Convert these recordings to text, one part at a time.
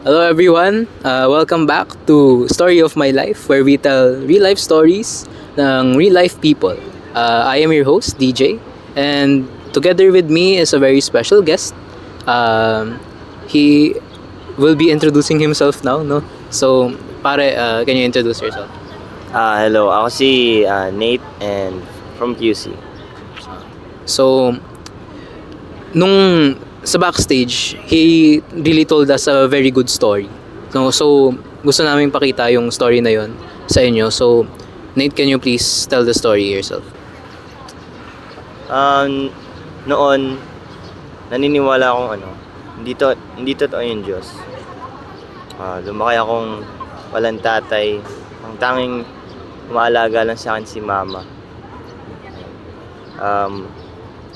Hello everyone, welcome back to Story of My Life where we tell real life stories ng real life people. I am your host, DJ, and together with me is a very special guest. He will be introducing himself now, no? So, pare, can you introduce yourself? Hello, ako si Nate and from QC. So, nung sa backstage, he really told us a very good story. So gusto namin pakita yung story na yon sa inyo. So, Nate, can you please tell the story yourself? Noon, naniniwala akong hindi totoo yung Diyos. Lumaki akong walang tatay. Ang tanging umaalaga lang sa akin si mama.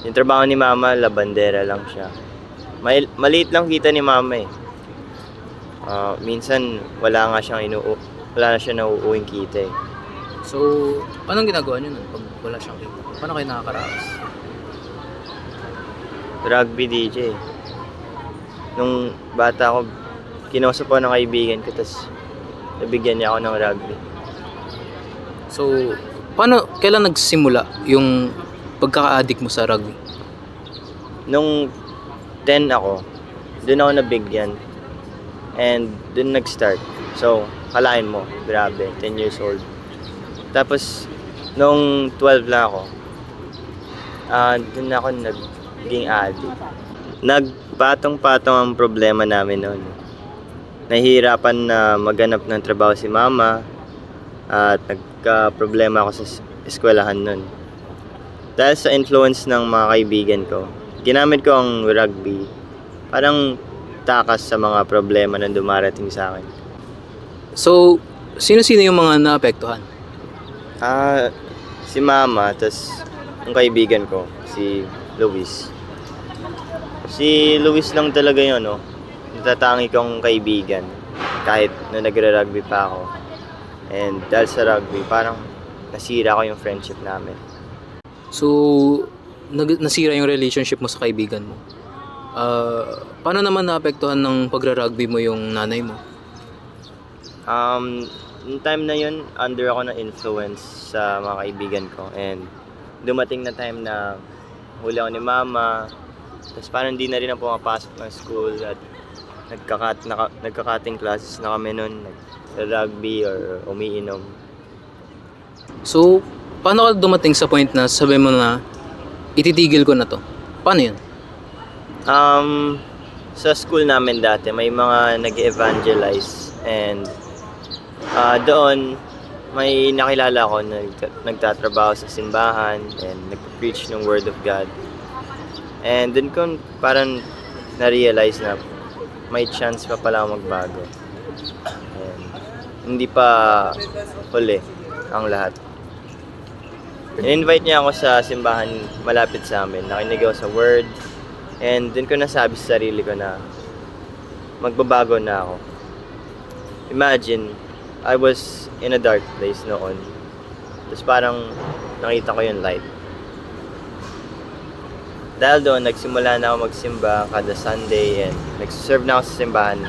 Yung trabaho ni mama, labandera lang siya. Maliit lang kita ni mama eh. Minsan wala na siya nauuwing kita eh. So, anong ginagawa niyo nun pag wala siyang kita? Paano kayo nakakaraos? Rugby DJ. Nung bata ako, kinausap ako ng kaibigan ko, tapos nabigyan niya ako ng rugby. So, kailan nagsimula yung pagkaka-addict mo sa rugby? Nung 10 ako, doon ako nabigyan. And doon nag-start. So, kalain mo, grabe, 10 years old. Tapos, nung 12 lang ako, doon ako naging addict. Nagpatong-patong ang problema namin noon. Nahihirapan na maghanap ng trabaho si mama at nagka-problema ako sa eskwelahan noon. Dahil sa influence ng mga kaibigan ko, ginamit ko ang rugby parang takas sa mga problema na dumarating sa akin. So, sino-sino yung mga naapektuhan? Si mama, tas ang kaibigan ko, si Luis. Si Luis lang talaga yun, no? Natatangi kong kaibigan kahit na nagre-rugby pa ako. And dahil sa rugby, parang nasira ko yung friendship namin. So, nasira yung relationship mo sa kaibigan mo. Paano naman naapektuhan ng pagra-rugby mo yung nanay mo? Yung time na yun, under ako ng influence sa mga kaibigan ko. And dumating na time na huli ako ni mama. Tapos parang hindi na rin ako pumapasok ng school at nagkakating classes na kami nun. Nag-rugby or umiinom. So, paano ka dumating sa point na sabi mo na ititigil ko na to? Paano yun? Sa school namin dati, may mga nag-evangelize and doon may nakilala ko na nagtatrabaho sa simbahan and nag-preach ng Word of God. And doon ko parang na-realize na may chance pa pala magbago. And hindi pa huli ang lahat. In-invite niya ako sa simbahan malapit sa amin. Nakinig ako sa Word. And dun ko nasabi sa sarili ko na magbabago na ako. Imagine, I was in a dark place noon. Tapos parang nakita ko yung light. Dahil doon, nagsimula na ako magsimba kada Sunday and nagsiserve na ako sa simbahan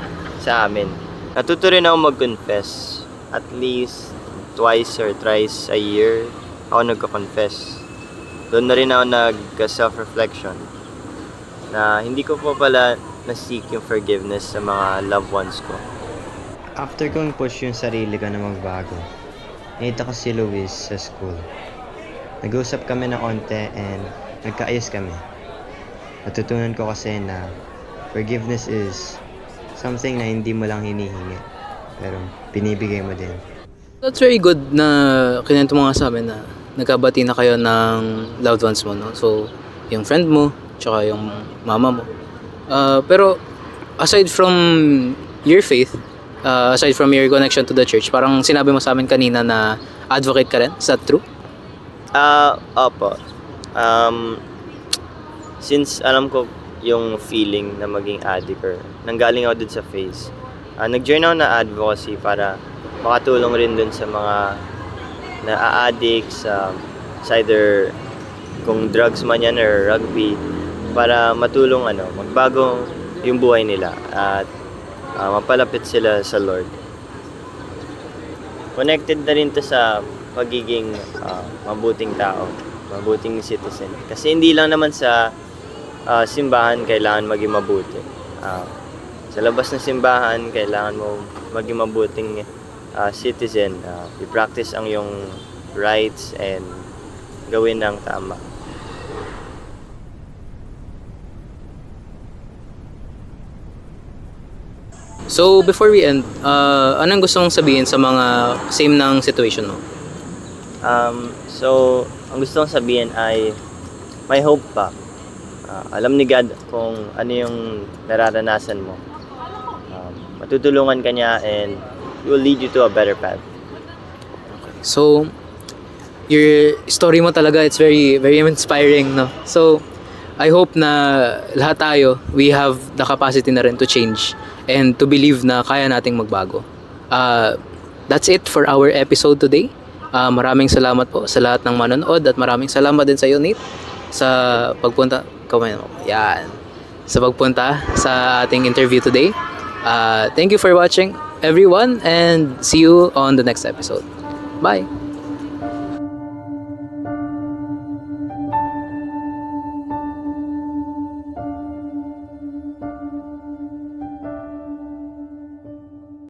sa amin. Natuto rin ako mag-confess. At least twice or thrice a year ako nagko-confess. Doon na rin ako nag-self-reflection na hindi ko pa pala na-seek yung forgiveness sa mga loved ones ko. After kong push yung sarili ko na magbago, nakita ko si Luis sa school. Nag-usap kami ng onte and nagkaayos kami. Natutunan ko kasi na forgiveness is something na hindi mo lang hinihingi, pero binibigay mo din. That's very good na kinento mo nga sa amin na nagkabati na kayo ng loved ones mo, no? So, yung friend mo, tsaka yung mama mo. Pero aside from your faith, aside from your connection to the church, parang sinabi mo sa amin kanina na advocate ka rin. Is that true? Opo. Since alam ko yung feeling na maging addict or nanggaling ako dun sa phase, nag-join ako na advocacy para makatulong rin dun sa mga na-addict sa either kung drugs man yan or rugby, para matulong magbago yung buhay nila at mapalapit sila sa Lord. Connected na rin to sa pagiging mabuting tao, mabuting citizen. Kasi hindi lang naman sa simbahan kailangan maging mabuti. Sa labas ng simbahan, kailangan mo maging mabuting citizen. I-practice ang iyong rights and gawin ang tama. So, before we end, anong gusto mong sabihin sa mga same ng situation mo? So, ang gusto kong sabihin ay may hope pa. Alam ni God kung ano yung nararanasan mo. Matutulungan ka niya and He will lead you to a better path. So, your story mo talaga, it's very, very inspiring, no? So, I hope na lahat tayo, we have the capacity na rin to change and to believe na kaya nating magbago. That's it for our episode today. Maraming salamat po sa lahat ng manonood at maraming salamat din sa iyo, Nate, sa pagpunta. Yan. Sa pagpunta sa ating interview today. Thank you for watching, everyone, and see you on the next episode. Bye!